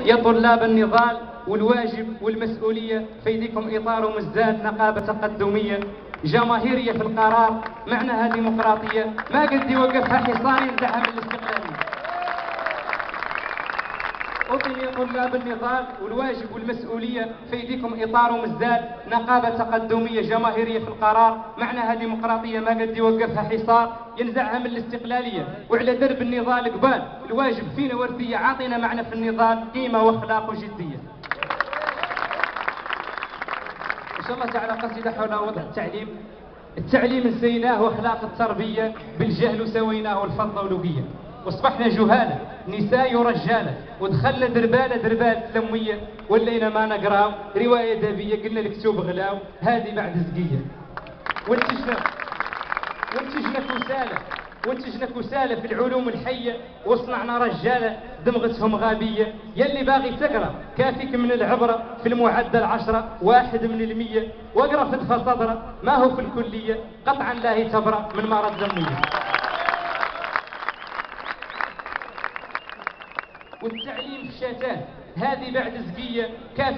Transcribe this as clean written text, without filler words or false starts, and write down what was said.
يا طلاب النضال والواجب والمسؤولية في ايديكم إطار مزداد نقابة تقدمية جماهيرية في القرار معناها ديمقراطية ما قد يوقفها حصان ينزعها من الاستقلالية. أطل يا طلاب النضال والواجب والمسؤولية في ايديكم إطار مزداد نقابة تقدمية جماهيرية في القرار معناها ديمقراطية ما قد يوقفها حصار ينزعها من الاستقلالية. وعلى درب النضال قبال الواجب فينا ورثية عاطينا معنا في النضال قيمة واخلاق وجدية. إن شاء الله تعالى قصيدة حول وضع التعليم. التعليم نسيناه واخلاق التربية بالجهل وسويناه الفضة ولقية واصبحنا جهالة نساء ورجالة ودخلنا دربالة ثمية ولينا ما نقراو رواية دابية قلنا الكتوب غلاو هذه بعد زقية. وانتجنا كسالة في العلوم الحية وصنعنا رجالة دمغتهم غابية. يلي باغي تقرا كافيك من العبرة في المعدل 10 1 من 100 واقرا فتفى صدره ما هو في الكلية قطعا لا هي تبرأ من مرض دمية. والتعليم في الشتات هذه بعد زقية كافي